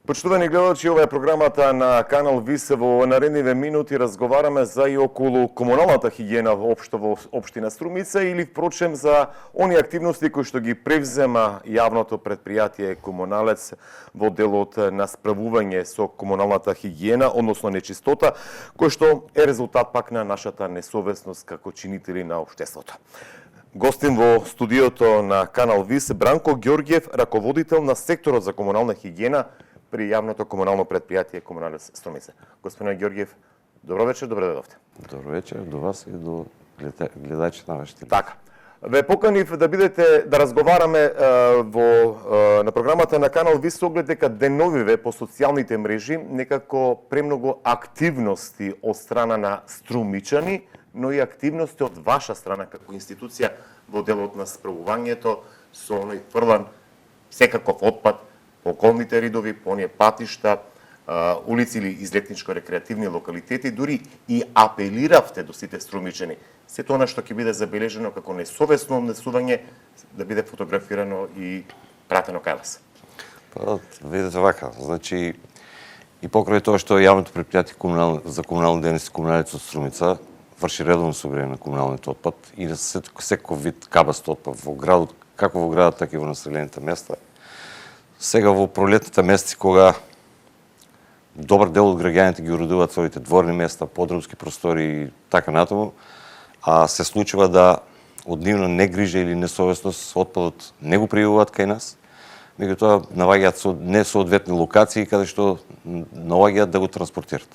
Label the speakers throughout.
Speaker 1: Почитувани гледачи, ова е програмата на канал ВИС. Во наредниве минути разговараме за и околу комуналната хигиена општо во општина Струмица или впрочем за они активности кои што ги превзема јавното предпријатие Комуналец во делот на справување со комуналната хигиена, односно нечистота, кој што е резултат пак на нашата несовесност како чинители на општеството. Гостин во студиото на канал ВИС Бранко Ѓорѓиев, раководител на секторот за комунална хигиена при јавното комунално предпријатие Комуналец Струмица. Господин Ѓорѓиев, добро вечер, добре дојдовте.
Speaker 2: Добро вечер до вас и до гледачите на вашите.
Speaker 1: Така. Ве поканив да бидете да разговараме на програмата на канал ВИС оглед дека деновиве по социјалните мрежи некако премногу активности од страна на струмичани, но и активности од ваша страна како институција во делот на справувањето со оној фрлан секаков отпад по околните ридови, по оние патишта, улици или излетничко-рекреативни локалитети, дури и апелиравте до сите струмичани. Сето она што ќе биде забележено како несовесно однесување да биде фотографирано и пратено кај вас.
Speaker 2: Па, видите вака, значи и покрај тоа што јавното предпријатие за комунални дейности Комуналец од Струмица врши редовно собирање на комуналниот отпад и на секој вид кабаст отпад во градот, како во градот, така и во населените места. Сега во пролетните месеци, кога добар дел од граѓаните ги уредуваат своите дворни места, подрумски простори и така натаму, а се случува да од нивна негрижа или несовесност отпадот не го пријавуваат кај нас, меѓутоа наоѓаат несоодветни локации каде што наоѓаат да го транспортират.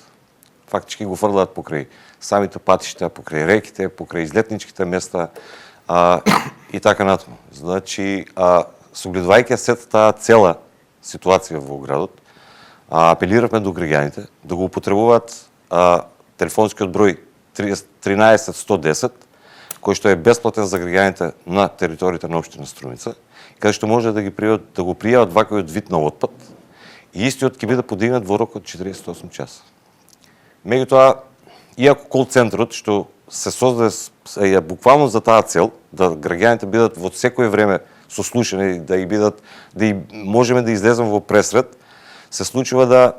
Speaker 2: Фактички го фрлаат покрај самите патишта, покрај реките, покрај излетничките места и така натаму. Значи, согледувајќи сета таа цела ситуација во градот, апелиравме до граѓаните да го употребуваат телефонскиот број 13110, кој што е бесплатен за граѓаните на територијата на општина Струмица, каде што може да го пријават ваквиот вид на отпад и истиот ќе биде подигнат во рок од 48 часа. Меѓутоа, иако кол центарот што се создаде буквално за таа цел, да граѓаните бидат во секое време сослушани, да и можеме да излеземе во пресред, се случува да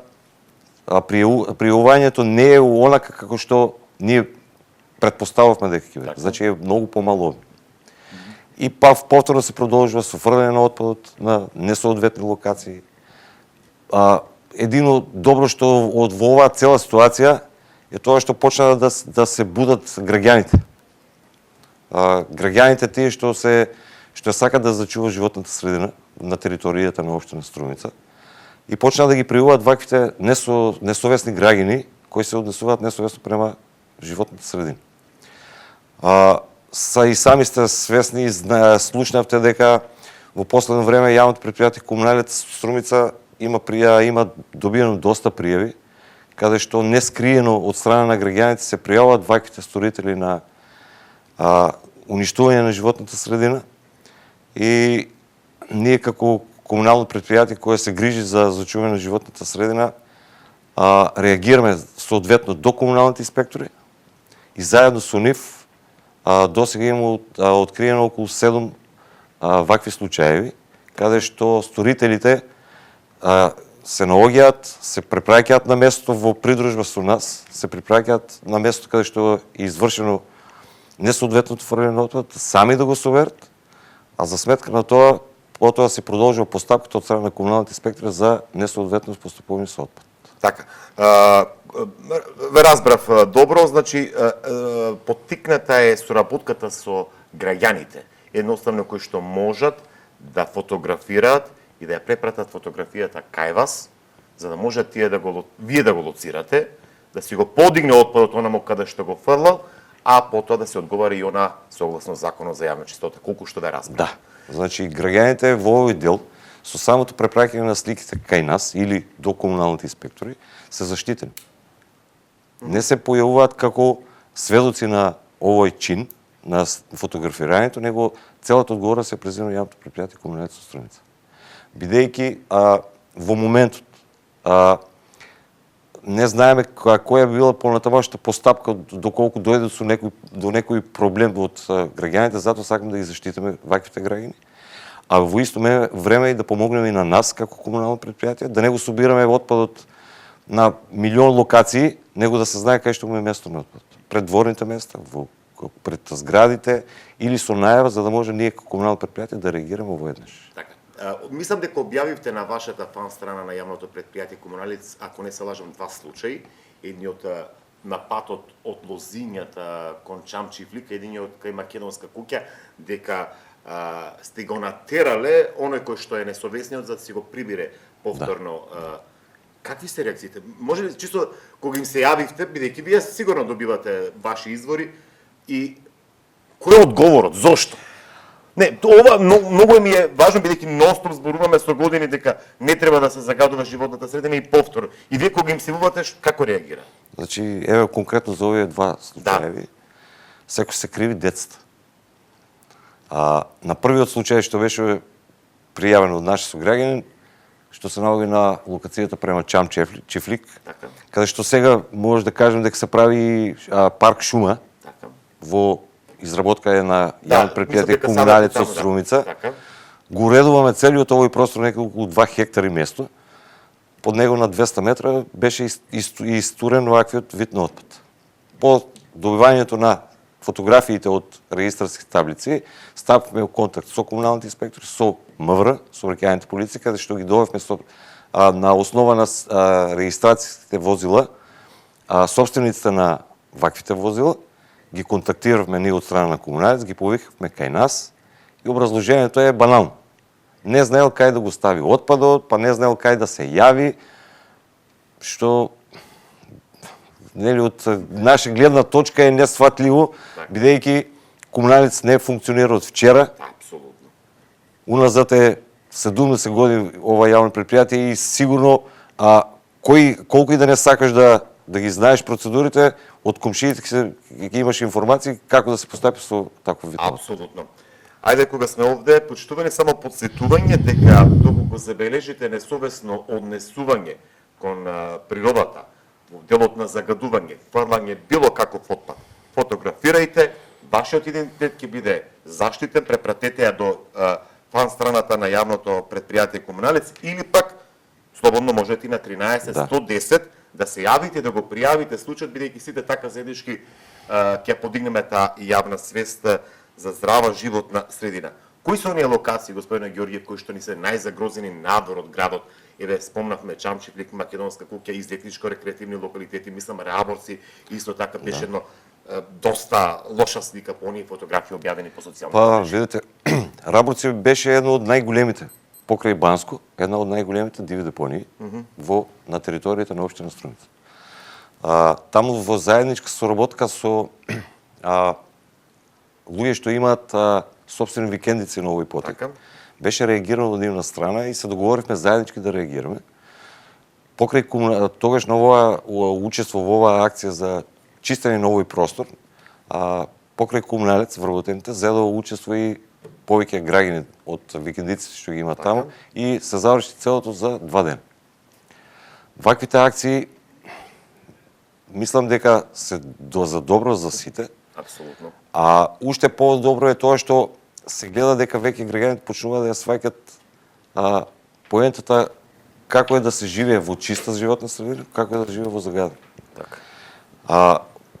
Speaker 2: пријавувањето не е онака како што ние предпостававме дека ќе биде. Значи е многу помало. И повторно се продолжува со фрлање на отпадот на несоодветни локации. Едино добро што од оваа цела ситуација е тоа што почна да се будат граѓаните. Граѓаните тие што сакат да зачува животната средина на територијата на општина Струмица и почна да ги пријавуваат ваквите несовесни граѓани кои се однесуваат несовесно према животната средина. И сами сте свесни и слушнавте дека во последно време јавното предпријатие Комуналец Струмица има добиено доста пријави каде што нескриено од страна на граѓаните се пријавуваат ваквите сторители на уништување на животната средина. И ние како комунално предпријатие кое се грижи за зачување на животната средина, реагираме соодветно до комуналните инспектори и заедно со нив досега има откриено околу 7 вакви случаи, каде што сторителите се наоѓаат, се препраќаат на местото во придружба со нас, се препраќаат на местото каде што е извршено несоодветното фрлање на отпад, сами да го соверат, а за сметка на тоа, потоа се продолжува постапката од страна на комуналните инспектори за несоодветност постапување со отпад.
Speaker 1: Така. Ве разбрав добро, значи поттикната е соработката со граѓаните, едноставно кои што можат да фотографираат и да ја препратат фотографијата кај вас, за да можат вие да го лоцирате, да си го подигне отпадот онамо каде што го фрлал, а потоа да се одговари и она согласно законот за јавна чистота, колку што да разбира.
Speaker 2: Да. Значи, граѓаните во овој дел, со самото препраќање на сликите кај нас или до комуналните инспектори, се заштитени. Не се појавуваат како сведоци на овој чин, на фотографирањето, него целата одговора се презема јавното предпријатие Комуналец од Струмица. Бидејќи во моментот не знаеме која била понатамошната постапка доколку дојде до некој проблем од граѓаните, затоа сакам да ги заштитиме ваквите граѓани. а во исто време и да помогнем и на нас како комунално предприятие, да не го собираме отпадот на милион локации, него да се знае кај што му е место на отпад. Пред дворните места, пред зградите или со најава, за да може ние како комунално предприятие да реагираме воеднаш.
Speaker 1: Така. Мислам дека објавивте на вашата фан страна на јавното предпријатие Комуналец, ако не се лажам, 2 случаи. Едниот на патот од Лозињата кон Чамчифлик, единиот кај Македонска куќа, дека сте го натерале оној кој што е несовесниот за да си го прибире повторно. Да. Какви се реакциите? Може ли чисто кога им се јавивте, бидејќи вие сигурно добивате ваши извори и кој е одговорот? Зошто? Не, ова многу ми е важно, бидејќи ностоп зборуваме со години дека не треба да се загадува животната средина и повторно. И вие кога им се јавувате, како реагира?
Speaker 2: Значи, еве конкретно за овие 2 случаи, секој се криви децата. На првиот случај што беше пријавен од наши сограѓани, што се наоѓа на локацијата према Чамчифлик, каде што сега може да кажем дека се прави парк шума, во изработка е на јавно предпријатие Комуналец од Струмица. Го уредуваме целиот овој простор, некако околу 2 хектари место. Под него на 200 метра беше истурен ваквиот вид на отпад. По добивањето на фотографиите од регистарски таблици, стапивме во контакт со комуналните инспектори, со МВР, со сообраќајните полиција, каде што ги довевме на основа на регистрацијските возила, собствениците на ваквите возила, ги контактиравме ние од страна на Комуналец, ги повикавме кај нас и образложението е банално. Не знаел кај да го стави отпадот, па не знаел кај да се јави, што нели од наша гледна точка е несфатливо, бидејќи Комуналец не функционира од вчера.
Speaker 1: Апсолутно.
Speaker 2: Уназад е 70 години ова јавно предпријатие и сигурно колку и да не сакаш да ги знаеш процедурите, од комшиите ќе имаш информации како да се постапи со таков вид.
Speaker 1: Апсолутно. Ајде, кога сме овде, почитуване само подсетување дека доколку забележите несовесно однесување кон природата, во делот на загадување, фрлање било каков отпад, фотографирајте, вашиот идентитет ќе биде заштитен, препратете ја до фан страната на јавното предпријатие Комуналец или пак слободно можете и на 13-110 да се јавите, да го пријавите случајот, бидејќи сите така заеднички ќе подигнеме таа јавна свест за здрава животна средина. Кои се оние локации, господине Ѓорѓиев, кои што ни се најзагрозени надвор од градот? Еве, спомнавме Чамчифлик, Македонска куќа, излетничко-рекреативни локалитети, мислам Раборци, исто така беше едно доста лоша слика по оние фотографии објавени по социјалните мрежи.
Speaker 2: Видите, Раборци беше едно од најголемите покрај Банско, една од најголемите диви депонии на територијата на општина Струмица. Таму во заедничка соработка со луѓе што имаат собствени викендици на овој потек, беше реагирано од нивна страна и се договоривме заеднички да реагираме. Покрај тогаш на учество во оваа акција за чистење на овој простор, покрај Комуналец вработените зедо учество и повеќе граѓани од викендиците што ги има таму и се заврши целото за 2 дена. Ваквите акции мислам дека се за добро за сите.
Speaker 1: Апсолутно.
Speaker 2: Уште по-добро е тоа што се гледа дека веќе граѓаните почнуваат да ја сваќат поентата како е да се живее во чиста животна средина, како е да живее во загадена. Така.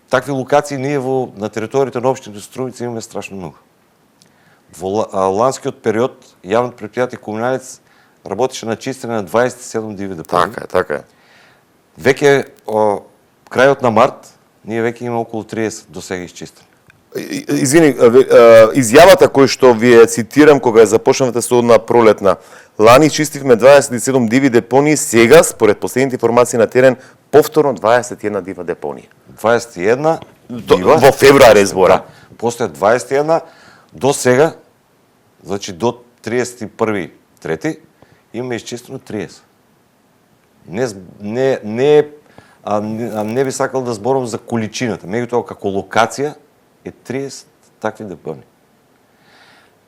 Speaker 2: Такви локации ние на територијата на општина Струмица имаме страшно многу. Во ланскиот период јавното предпријатие Комуналец работеше на чистење на 27 диви депонии.
Speaker 1: Така е.
Speaker 2: Веќе крајот на март ние веќе имаме околу 30 до сега изчистени.
Speaker 1: Извини, изјавата кој што ви е цитирам кога ја започнавте со одна пролетна. Лани чистивме 27 диви депонии, сега според последните информации на терен повторно 21 дива депонија.
Speaker 2: 21 дива
Speaker 1: во февруари збора.
Speaker 2: После 21 до сега, значи до 31.3 имаме изчистено 30. Не би сакал да зборам за количината, меѓутоа како локација е 30 такви депонии.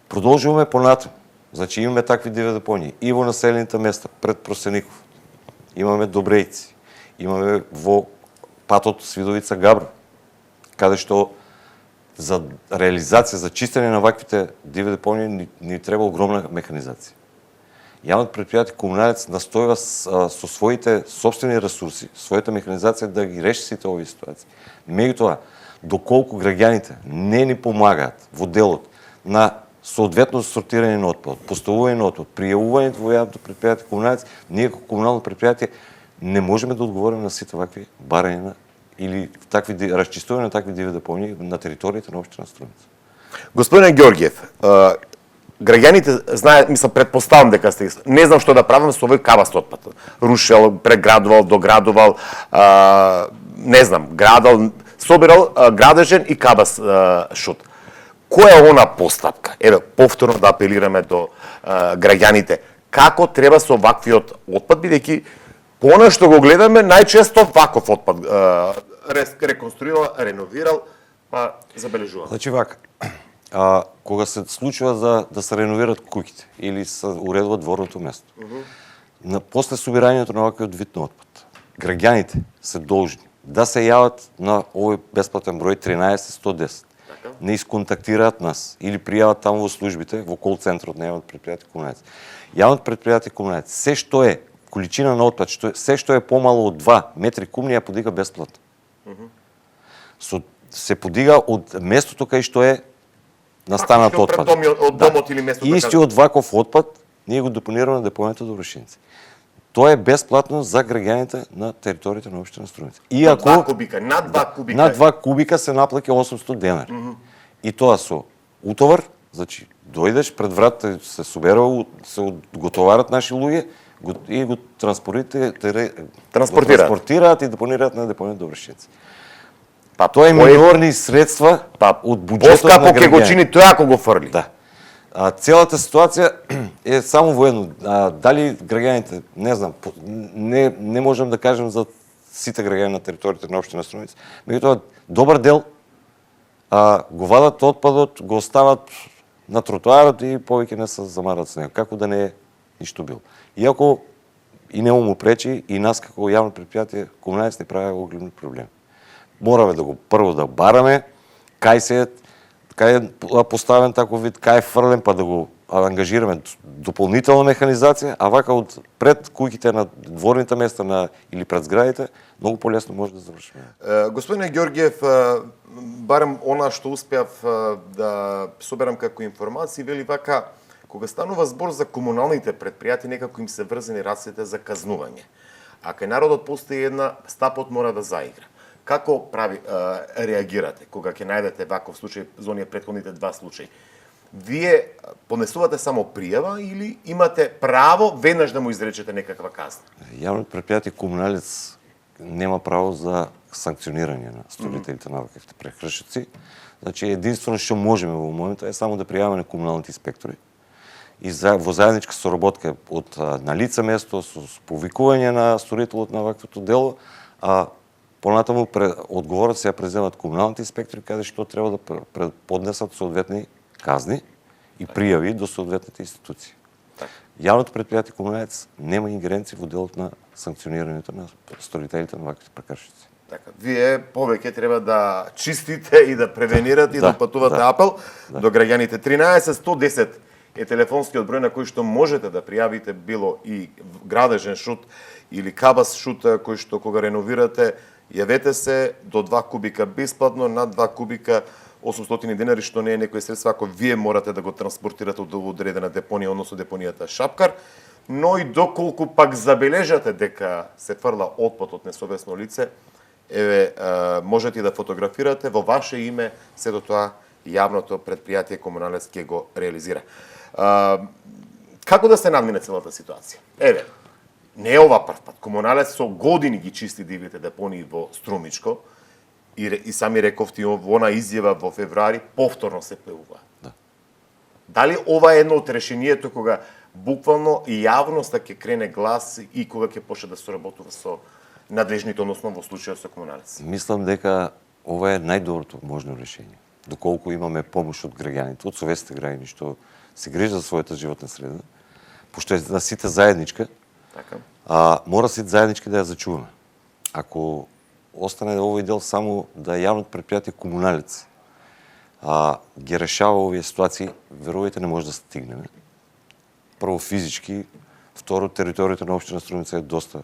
Speaker 2: Продолжуваме понатаму. Значи имаме такви диви депонии и во населените места пред Просеников. Имаме Добрејци, имаме во патот Свидовица Габро, каде што за реализация, за чистене на ваквите диви депонии ни треба огромна механизация. Явното предприятие Комуналец настојува со своите собствени ресурси, своята механизација да ги реши сите овие ситуации. Меѓутоа, доколку граѓаните не ни помагаат во делот на соодветно сортирање на отпад, поставување на отпад, пријавувањето во јавното предпријатие Комуналец, ние како комунално предпријатие не можеме да одговориме на сите вакви барања или расчистување на такви диви депонии на територијата на општина Струмица.
Speaker 1: Господине Ѓорѓиев, граѓаните знаат, мислам, предпоставам дека сте, не знам што да правам со овој кабаст отпад. Рушел, преградувал, доградувал, не знам, градал, собирал градежен и кабаст шут. Која е она постапка? Еве, повторно да апелираме до граѓаните. Како треба со ваквиот отпад, бидејќи по она што го гледаме, најчесто ваков отпад реконструирал, реновирал, па забележува.
Speaker 2: Значи вака, кога се случува да се реновират куќите или се уредува дворното место, после собирањето на ваквиот вид на отпад, граѓаните се должни да се јават на овој бесплатен број 13110. Не исконтактираат нас или пријават таму во службите, во кол центарот на јавното предпријатие Комуналец. Јавното предпријатие Комуналец, се што е количина на отпад, се што е помало од 2 метри кубни, ја подига бесплатно. Се подига од местото кај што е настанат отпад.
Speaker 1: Од домот или местото.
Speaker 2: Истиот ваков отпад ние го депонираме на депонијата до Вршинци. Тоа е бесплатно за граѓаните на територијата на општина Струмица.
Speaker 1: Над 2 кубика, над 2 кубика.
Speaker 2: Над 2 кубика се наплаќа 800 денари. И тоа со утовар, значи дојдеш пред вратата, се собера, се го товарат наши луѓе и го транспортираат и депонираат на депонијата до Вршинци.
Speaker 1: Па
Speaker 2: тоа е минорни средства од буџетот на
Speaker 1: граѓаните. Ке го чини тој ако го фрли.
Speaker 2: Да. Целата ситуација е само во едно. Дали граѓаните, не знам, не можам да кажем за сите граѓани на територијата на општина Струмица, меѓутоа добар дел го вадат отпадот, го остават на тротоарот и повеќе не се замарат с него, како да не е ништо било. Иако и нему му пречи и нас како јавно предпријатие Комуналец не прави огледни проблеми. Мораме да го прво да бараме кај е поставен таков вид, кај е фрлен, па да го ангажираме дополнителна механизација, а вака од пред куќите на дворните места или пред зградите, многу полесно може да завршиме.
Speaker 1: Господине Ѓорѓиев, барем она што успеав да соберам како информации, вели вака, кога станува збор за комуналните предпријатија, некако им се врзани рацете за казнување. А кај народот постои една, стапот мора да заигра. Како реагирате кога ќе најдете ваков случај за оние претходните 2 случаи? Вие понесувате само пријава или имате право веднаш да му изречете некаква казна?
Speaker 2: Јавното предпријатие Комуналец нема право за санкционирање на сторителите на ваквите прекршици. Значи единствено што можеме во моментот е само да пријаваме на комуналните инспектори и во заедничка соработка на лице место со повикување на сторителот на ваквото дело, понатаму одговорот се ја преземат комуналните инспектори каде што треба да поднесат соодветни казни и пријави до соодветните институции. Јавното предпријатие Комуналец нема ингеренција во делот на санкционирањето на сторителите на ваквите прекршици.
Speaker 1: Така, вие повеќе треба да чистите и да превенирате и да патувате апел до граѓаните. 13 110 е телефонскиот број на кој што можете да пријавите било и градежен шут или кабаст шут кој што кога реновирате, јавете се до 2 кубика бесплатно, над 2 кубика 800 денари, што не е некој средство ако вие морате да го транспортирате од одредена депонија, односно депонијата Шапкар, но и доколку пак забележате дека се фрла отпад од несовесно лице, еве можете и да фотографирате во ваше име, сето тоа јавното предпријатие Комуналец ќе го реализира. Како да се надмине целата ситуација? Еве, не е ова прв пат. Комуналец со години ги чисти дивите депонии во Струмичко и сами рековте во она изјава во февруари повторно се појавува.
Speaker 2: Да.
Speaker 1: Дали ова е едно од решението кога буквално и јавноста ќе крене глас и кога ќе почне да соработува со надлежните, односно во случајот со Комуналец?
Speaker 2: Мислам дека ова е најдоброто можно решение. Доколку имаме помош од граѓаните, од совесните граѓани што се грижат за својата животна среда, пошто е на сите заедничка, мора сите заеднички да ја зачуваме. Ако остане овој дел само да јавното предпријатие Комуналец ги решава овие ситуации, верувайте, не може да стигнеме. Прво физички, второ територията на општина Струмица е доста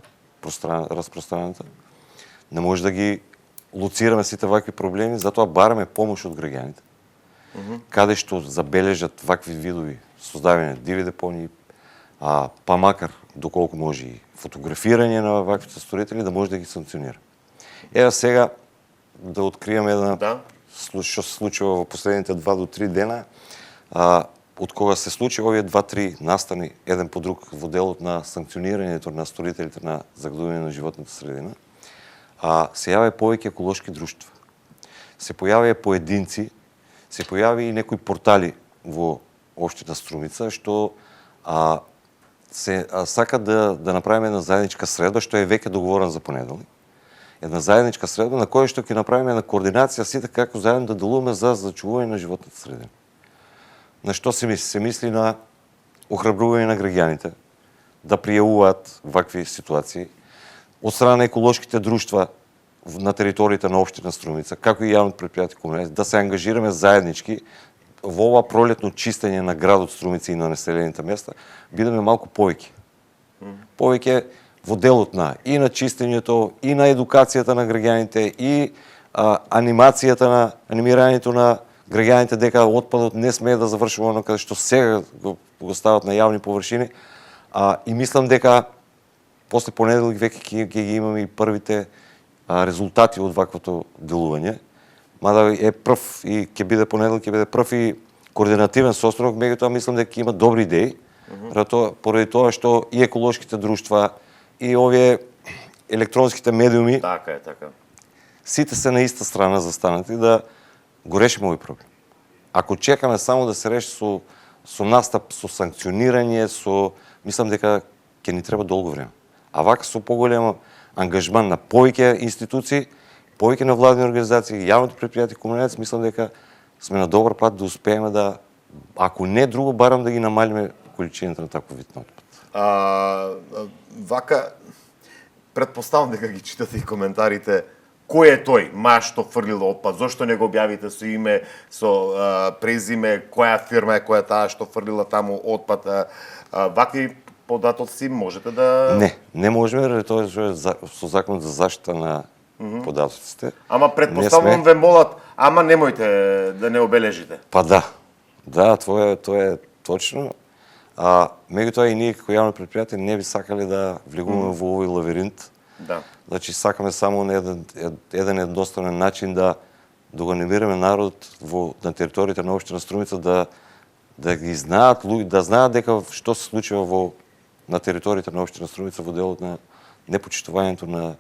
Speaker 2: разпространената. Не може да ги лоцираме сите вакви проблеми, затоа бараме помош од граѓаните. Каде што забележат вакви видови создавање диви депонии, па макар доколку може и фотографирање на ваквите строители, да може да ги санкционира. Ева сега да откриеме една што се случува во последните 2 до 3 дена, од кога се случи овие 2-3 настани еден по друг во делот на санкционирањето на строителите на загадување на животната средина, се јаве повеќе еколошки друштва. Се појавија поединци, се појави и некои портали во општина Струмица што се сака да направиме една заедничка средба, што е веќе договорен за понеделник. Една заедничка средба на која што ќе направиме една координација сите како заедно да делуваме за зачувување на животната средина. На што се мисли? Се мисли на охрабрување на граѓаните да пријавуваат вакви ситуации од страна на еколошките друштва на териториите на општина Струмица, како и јавното предпријатие комунални, да се ангажираме заеднички во ова пролетно чистење на градот Струмица и на населените места, бидеме малку повеќе. Повеќе во делот на и на чистењето, и на едукацијата на граѓаните, и анимирањето на граѓаните дека отпадот не смее да завршува оно каде што сега го стават на јавни површини. И мислам дека после понеделник веќе ќе ги имаме и првите резултати од ваквото делување. Мада е прв и ќе биде понеделник, ќе биде прв и координативен состанок, меѓутоа мислам дека има добри идеи, поради тоа што и еколошките друштва, и овие електронските медиуми,
Speaker 1: така,
Speaker 2: сите се на иста страна застанати да го решиме овој проблем. Ако чекаме само да се реши со настап, со санкционирање, мислам дека ќе ни треба долго време. А вака со поголем ангажман на повеќе институции, повеќе на владни организации, јавното предпријатие комуналец, мислам дека сме на добар пат да успееме да, ако не друго, барам да ги намалиме количината на таков вид на отпад.
Speaker 1: Вака, предпоставам дека ги читате и коментарите. Кој е тој? Ма што фрлил отпад? Зошто не го објавите со име, со презиме, која фирма е, која таа што фрлила таму отпад? Вакви податоци можете да...
Speaker 2: Не можеме, тоа е со законот за заштита на податоците.
Speaker 1: Ама предпоставувам ве молат, ама немојте да не обележите.
Speaker 2: Па да. Да, тоа е точно. Меѓутоа и ние како јавно предпријатие не би сакале да влегуваме во овој лавиринт.
Speaker 1: Да.
Speaker 2: Значи сакаме само на еден едноставен начин да го анимираме народ на териториите на општина Струмица да ги знаат луѓе, да знаат дека што се случува на териториите на општина Струмица во делот на непочитувањето на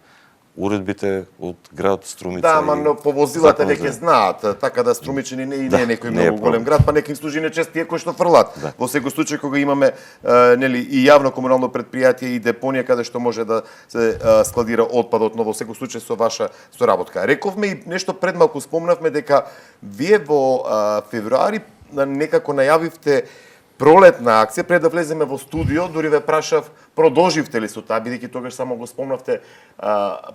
Speaker 2: уредбите од градот Струмица.
Speaker 1: Да, ама по возилата веќе знаат, така да Струмичани не е некој многу голем град, па нека им служи нечест тие кои што фрлат. Во секој случај кога имаме и јавно комунално предпријатие и депонија каде што може да се складира отпадот, но во секој случај со ваша соработка. Рековме и нешто пред малку спомнавме дека вие во февруари некако најавивте пролетна акција, пред да влеземе во студио, дури ве прашав, продолживте ли со таа, бидејќи тогаш само го спомнавте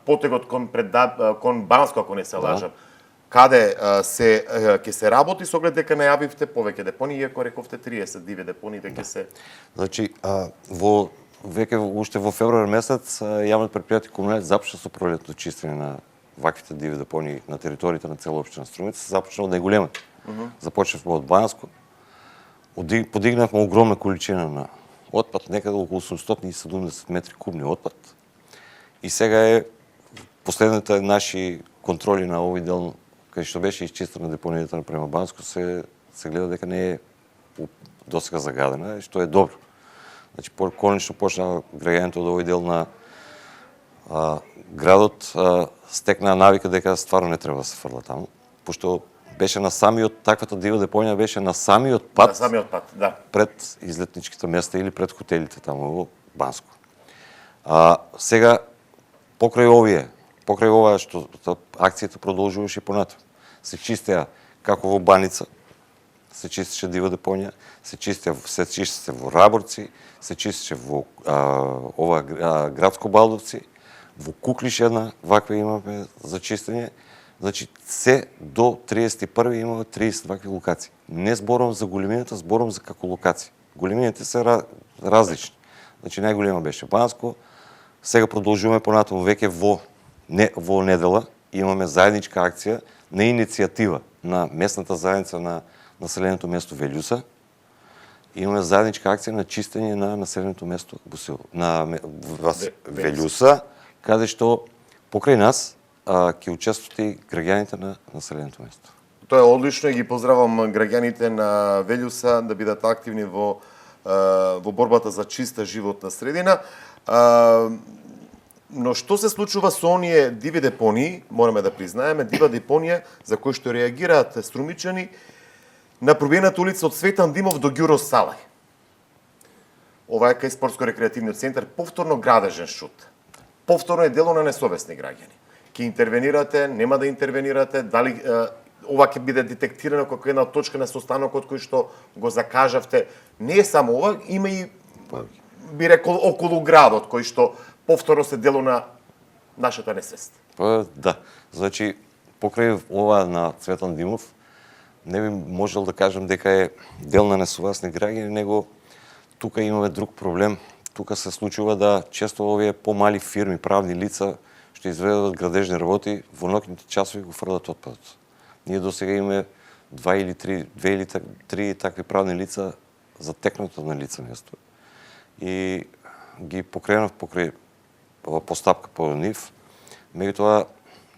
Speaker 1: потегот кон Банско, ако не се лажам. Каде ќе се работи, со оглед дека најавивте повеќе депонии, иако рековте 30 диви депонии дека се...
Speaker 2: Значи, веќе уште во февруар месец, јавното предпријатие комуналец започна со пролетно чистење на ваквите диви депонии на територијата на цела општина Струмица, започна од најголемата. Започнавме од Банско, подигнавме огромна количина на отпад, некаде околу 870 метри кубни отпад. И сега е последните наши контроли на овој дел, кај што беше изчистена депонијата на према Банско, се гледа дека не е досега загадена, што е добро. Значи, конечно почна граѓањето од овој дел на градот, стекнаа навика дека стварно не треба да се фрла таму, пошто беше на самиот, таквата дива депонија беше на самиот пат,
Speaker 1: да.
Speaker 2: Пред излетничките места или пред хотелите таму во Банско. Сега, покрај ова што акцијата продолжуваше понатаму, се чистеа како во Баница, се чистеше дива депонија, се чистеше во Раборци, се чистеше во Градско Балдовци, во Куклиш една ваква имаме за чистење, Значи, се до 31 имаме 30 вакви локации. Не зборам за големината, зборам за како локации. Големините са различни. Значи, най-голема беше Банско. Сега продължуваме понатаму веќе во недела. Имаме заедничка акция на инициатива на местната заедница на населеното место Велюса. Имаме заедничка акция на чистење на населеното место Велюса, каде што покрај нас ќе учестват и граѓаните на населеното место.
Speaker 1: Тоа е одлично и ги поздравам граѓаните на Велјуса да бидат активни во борбата за чиста животна средина. Но што се случува со оние диви депонии, мораме да признаеме, дива депонија за кои што реагираат струмичани на пробиената улица од Светан Димов до Ѓуро Салај. Ова е кај спортско-рекреативниот центар повторно градежен шут. Повторно е дело на несовесни граѓани. Ќе интервенирате, нема да интервенирате, дали ова ќе биде детектирано како една точка на состанокот кој што го закажавте. Не е само ова, има и би рекол околу градот кој што повторно се дело на нашата несвест.
Speaker 2: Да. Значи, покрај ова на Цветан Димов, не би можел да кажем дека е дел на несовесни граѓани, него тука имаме друг проблем. Тука се случува да често овие помали фирми, правни лица, што изведуваат градежни работи, во ноќните часови го фрлат отпадот. Ние до сега имаме две или три такви правни лица за текното на лице место. И ги покренав покрај постапка по нив. Меѓутоа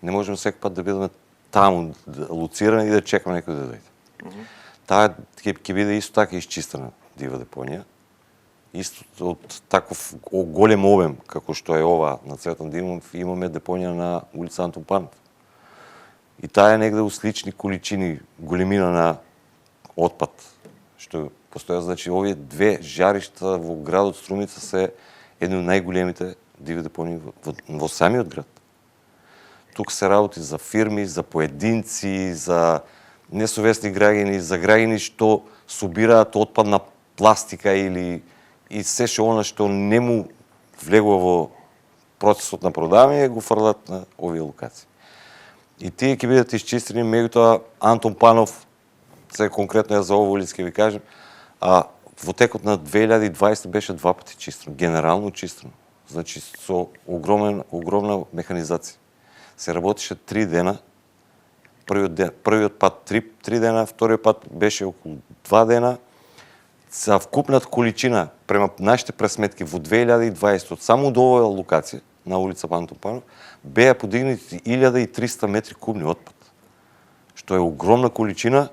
Speaker 2: не можеме секој пат да бидеме таму луцирани и да чекаме некој да дојде. Таа ќе биде исто така исчистена дива депонија. Исто од таков голем обем како што е ова на Цветан Димов, имаме депонија на улица Антон Панов. И таа е негде у слични количини големина на отпад што постоја. Значи, овие две жаришта во градот Струмица се едни од најголемите диви депонии во самиот град. Тук се работи за фирми, за поединци, за несовесни граѓани, за граѓани што собираат отпадна пластика или и се она што не му влегува во процесот на продавање, го фрлат на овие локации. И тие ќе бидат исчистени, меѓутоа Антон Панов, сега конкретно ја за оваа улица ќе ви кажем, во текот на 2020 беше два пати чистено, генерално чистено. Значи со огромна механизација. Се работеше 3 дена. Првиот пат 3 дена, вториот пат беше околу 2 дена. За вкупната количина према нашите пресметки во 2020 само до оваа локација на улица Антон Панов беа подигнати 1300 метри кубни отпад. Што е огромна количина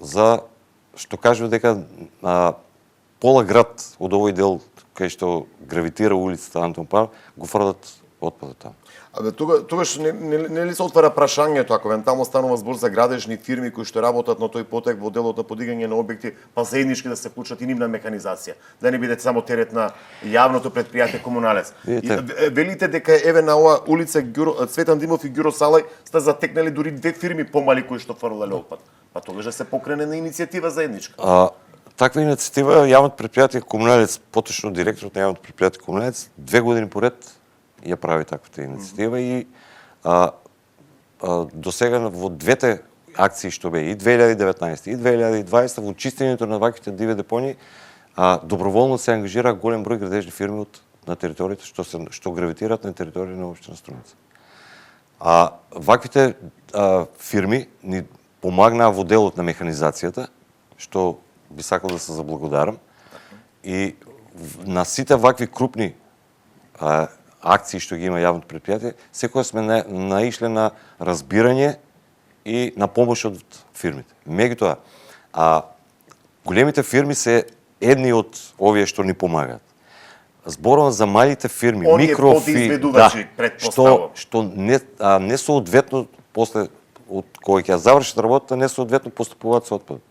Speaker 2: за што кажува дека пола град од овој дел кај што гравитира улицата Антон Панов го фрлат отпадот таму.
Speaker 1: Тогаш не ли се отвара прашањето, ако евентуално станува збор за градежни фирми кои што работат на тој потек во делот на подигање на објекти, па заеднички да се вклучат и нивна механизација, да не биде само терет на јавното предпријатие Комуналец. Велите дека еве на оваа улица Цветан Димов и Ѓуро Салај сте затекнали дури две фирми помали кои што фрлале отпад. Па тогаш да се покрене на иницијатива заедничка.
Speaker 2: Таква иницијатива јавното предпријатие Комуналец, поточно директорот на јавното предпријатие Комуналец, 2 години поред ја прави таквата иницијатива и до сега во двете акции што бе и 2019 и 2020 во чистењето на ваквите диви депонии доброволно се ангажира голем број градежни фирми на територијата што гравитираат на територија на општина Струмица. Ваквите фирми ни помагнаа во делот на механизацијата, што би сакал да се заблагодарам. И на сите вакви крупни акции што ги има јавното предпријатие, секоја сме наишле на разбирање и на помош од фирмите. Меѓутоа, големите фирми се едни од овие што ни помагаат. Зборувам за малите фирми, микрофирми, што не соодветно после од кој ќе завршат работата, не соодветно постапуваат со отпадот.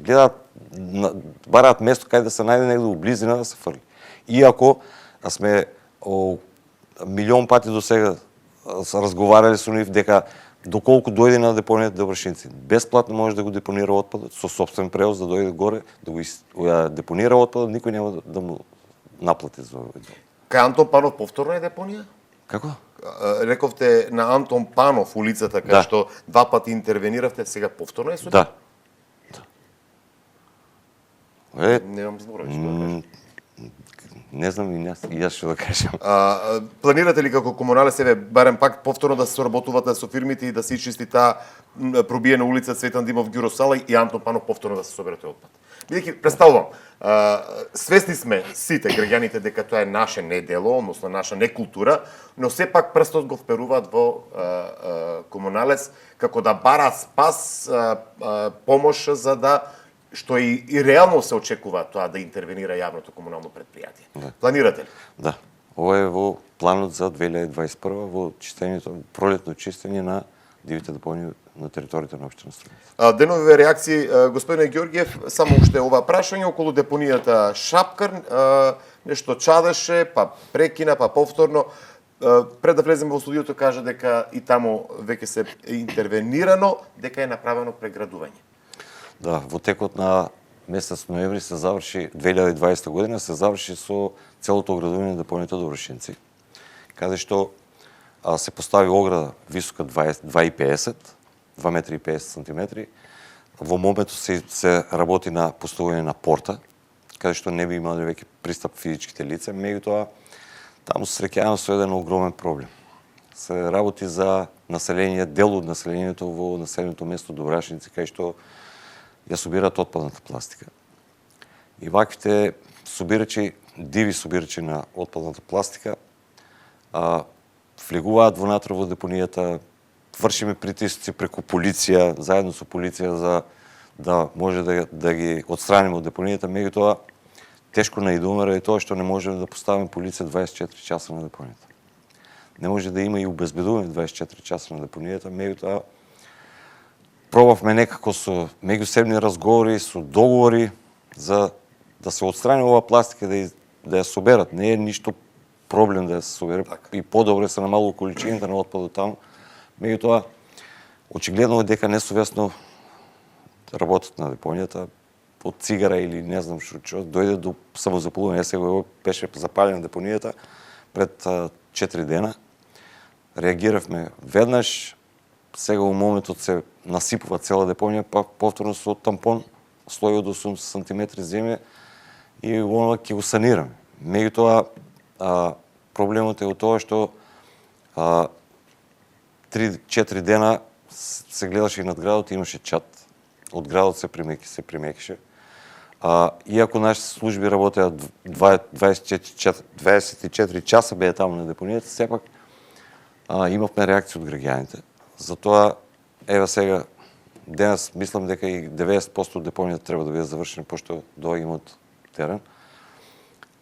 Speaker 2: Гледаат, бараат место каде да се најде негде у близина да се фрли. Иако сме милион пати до сега разговарале со нив дека доколку дојде на депонијата Добршинци, бесплатно може да го депонира отпадот со сопствен превоз, да дојде горе, да го депонира отпадот, никој нема да му наплати за овој.
Speaker 1: Кај Антон Панов повторно е депонија?
Speaker 2: Како?
Speaker 1: рековте на Антон Панов улицата, кај што два пати интервениравте, сега повторно е суден?
Speaker 2: Да.
Speaker 1: Немам зборови што да кажам.
Speaker 2: Не знам и јас што да кажам.
Speaker 1: Планирате ли како комуналец себе барем пак повторно да се соработувате со фирмите и да се ичисти таа пробиена улица Цветан Димов Ѓуросала и Антон Панов повторно да се соберете отпад? Бидејќи представувам, свесни сме сите граѓаните дека тоа е наше недело, односно наша некултура, но сепак прстот го вперуваат во комуналец како да бара спас, помош за да што и реално се очекува тоа да интервенира јавното комунално предпријатие.
Speaker 2: Да.
Speaker 1: Планирате ли?
Speaker 2: Да. Ова е во планот за 2021 во чистењето, пролетно чистење на дивите депонии на територијата на општина Струмица.
Speaker 1: Деновиве реакции, господине Ѓорѓиев, само уште ова прашање околу депонијата Шапкар, нешто чадеше, па прекина, па повторно. Пред да влеземе во студиото кажа дека и таму веќе се интервенирано, дека е направено преградување.
Speaker 2: Да, во текот на месец ноември се заврши 2020 година се заврши со целото оградување на депонијата Доброшинци, каде што се постави ограда висока 2,50 сантиметри. Во моментот се работи на поставување на порта, каде што не би имале веќе пристап физичките лица, меѓутоа таму се среќаваме со еден огромен проблем. Се работи за население, дел од населението во населеното место Добрашинци, кај што ја собираат отпадната пластика. И ваквите собирачи, диви собирачи на отпадната пластика, влегуваат внатре во депонијата, вршиме притисци преку полиција, заедно со полиција за да може да ги отстраниме од депонијата, меѓутоа тешко наидумера е тоа што не можеме да поставиме полиција 24 часа на депонијата. Не може да има и обезбедување 24 часа на депонијата, меѓутоа пробавме некако со меѓусебни разговори, со договори за да се отстрани оваа пластика, да ја соберат. Не е ништо проблем да ја се собере и подобро се намалува количината на отпадот таму. Меѓутоа, очигледно е дека несовесно работат на депонијата, од цигара или не знам што, дојде до самозапалување. Сега беше запалена депонијата пред 4 дена. Реагиравме веднаш, сега во моментот се насипува цела депонија, па повторно со тампон, слој од 80 сантиметри земја и оно ќе го санираме. Меѓутоа, проблемот е од тоа што 3-4 дена се гледаше и над градот, имаше чат. Од градот се примекише. Иако нашите служби работеа 24 часа беа таму на депонијата, сепак имавме реакција од граѓаните. Затоа, ева сега, денес мислам дека и 90% од депонијата треба да биде завршени, пошто доаѓаме од терен.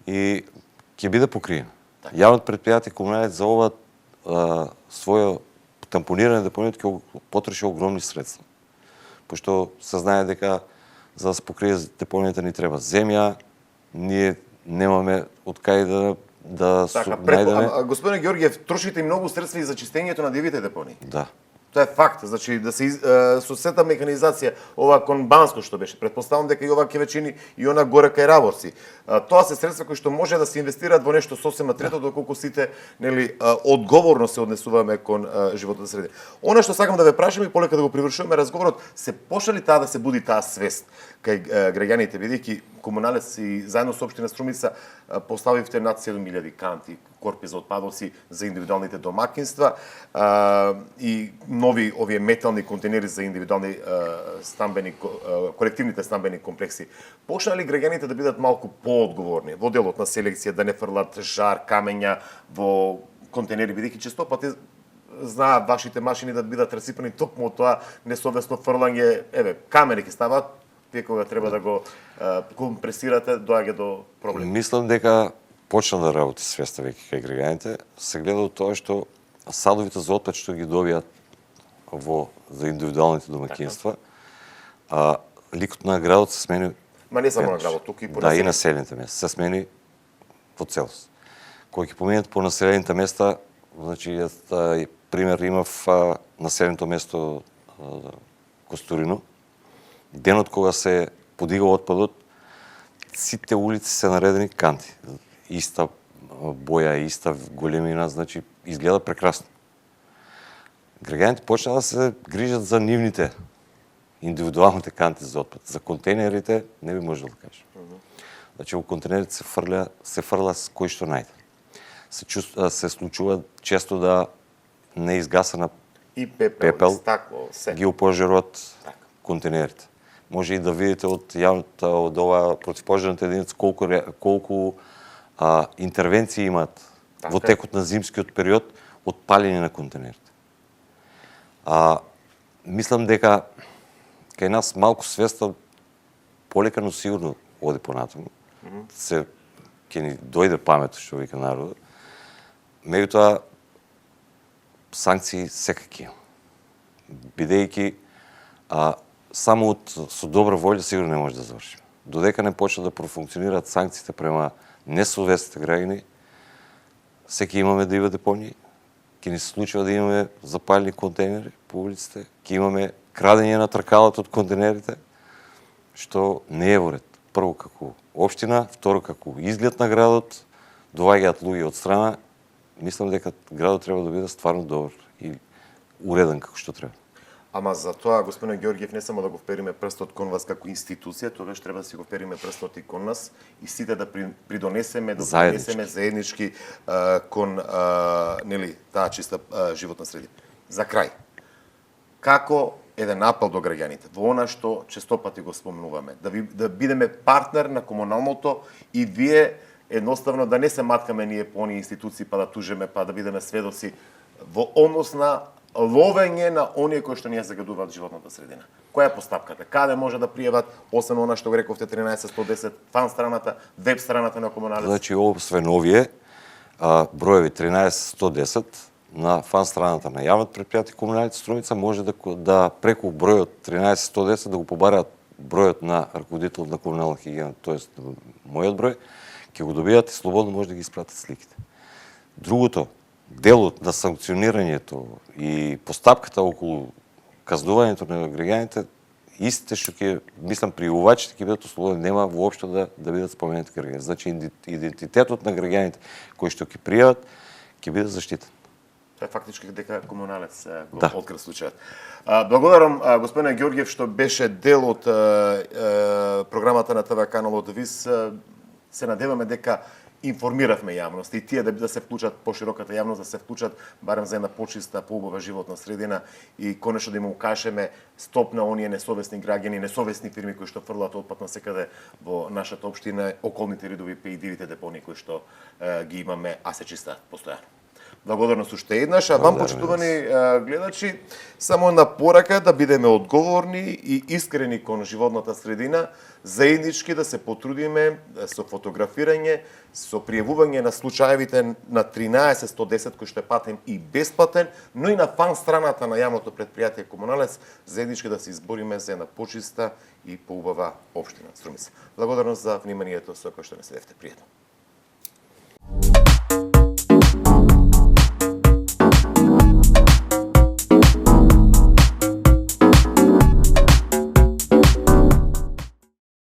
Speaker 2: И ќе биде покриен. Јавното предпријатие комуналец за ова своје тампонирање депонијата ќе потроши огромни средства. Пошто се знае дека за да се покрие депонијата ни треба земја, ние немаме од кај да најдеме.
Speaker 1: Господине Ѓорѓиев, трошите и многу средства и за чистењето на дивите депонии.
Speaker 2: Да.
Speaker 1: Тоа е факт, значи да се со сета механизација, ова кон Банско што беше, претпоставам дека и ова ќе вечини и она горе кај Раворци. Тоа се средства кои што може да се инвестираат во нешто сосема трето, доколку сите нели одговорно се однесуваме кон животната средина. Она што сакам да ве прашам и полека да го привршуваме разговорот, се пошли таа да се буди таа свест кај граѓаните, бидејќи комуналец и заедно со општина Струмица поставивте над 7000 канти корпи за отпадоци за индивидуалните домакинства и нови овие метални контейнери за индивидуални колективните стамбени комплекси. Почнаа ли граѓаните да бидат малку поодговорни во делот на селекција, да не фрлат жар, камења во контейнери, бидејќи често пати знаат вашите машини да бидат расипани токму од тоа несовесно фрлање, камери ќе стават, вие кога треба да го компресирате, доаѓа до проблеми.
Speaker 2: Мислам дека почна да работи свеста веќе кај граѓаните, се гледа од тоа што садовите за отпад што ги добијат за индивидуалните домаќинства, ликот на градот се смени.
Speaker 1: Ма не само на градот, туку и по
Speaker 2: да, и населените места се смени во целост. Кога ќе поминат по населените места, значи пример имав населеното место Костурино. Денот кога се подига отпадот, сите улици се наредени канти. Иста боја, иста големина, значи изгледа прекрасно. Граѓаните почна да се грижат за нивните, индивидуалните канти за отпад. За контейнерите не би можел да кажем. Значи, во контейнерите се фрла с кој што најде. Се случува често да не изгасена
Speaker 1: И пепел, и стакло, се.
Speaker 2: ги опожаруват контейнерите. Може и да видите од јавната, од ова противпожарната единица колку интервенции имаат во текот на зимскиот период од палење на контейнерите. Мислам дека кај нас малку свеста полека, но сигурно оди понатаму. Ќе ни дојде памет, што вика народот. Меѓутоа, санкции секако има. Бидејќи само со добра волја сигурно не може да завршиме. Додека не почнат да профункционираат санкциите према несовестните граѓани, секи имаме да има депонии, ќе ни се случува да имаме запалени контейнери по улиците, ќе имаме крадење на тркалата од контейнерите, што не е во ред. Прво како општина, второ како изглед на градот, доаѓаат луѓе од страна. Мислам дека градот треба да биде стварно добар и уреден како што треба.
Speaker 1: Ама за тоа, господине Ѓорѓев, не само да го впериме прстот кон вас како институција, тогаш треба да си го впериме прстот и кон нас и сите да придонесеме, да донесеме заеднички кон таа чиста животна средина. За крај, како еден апел до граѓаните, во она што честопати го спомнуваме, да бидеме партнер на комуналното и вие едноставно да не се маткаме ние по оние институции па да тужеме, па да бидеме сведоци во однос на ловење на оние кои што ние загадуваат животната средина. Која е постапката? Каде може да пријават, освен она што го рековте 13110, фан страната, веб страната на комуналец?
Speaker 2: Значи, освен овие броеви 13110 на фан страната на јавното претпријатие Комуналец Струмица може да преку бројот 13110 да го побараат бројот на раководител на комунална хигиена, тоест мојот број, ќе го добијат и слободно може да ги испратат сликите. Другото, делот на санкционирањето и постапката околу казнувањето на граѓаните, истите што ќе, мислам, пријувачите ќе бидат ослободени, нема воопшто да бидат споменати граѓани. Значи, идентитетот на граѓаните кои што ќе пријават, ќе биде заштитен.
Speaker 1: Тоа е фактички дека комуналец го откри случајот. Благодарам господине Ѓорѓев што беше дел од програмата на ТВ каналот ВИС. Се надеваме дека информиравме јавност и тие да се вклучат пошироката јавност, да се вклучат барем за една почиста, поубава животна средина и конечно да им укажеме стоп на оние несовесни граѓани, несовесни фирми кои што фрлаат отпад насекаде во нашата општина, околните ридови и дивите депонии кои што ги имаме, а се чистаат постојано. Благодарност уште еднаш, а вам, почитувани гледачи, само една порака да бидеме одговорни и искрени кон животната средина, заеднички да се потрудиме со фотографирање, со пријавување на случаевите на 13110 кој што е платен и бесплатен, но и на фан страната на јавното претпријатие Комуналец, заеднички да се избориме за една почиста и поубава општина Струмица. Благодарност за вниманието со кој што не следевте. Пријатно.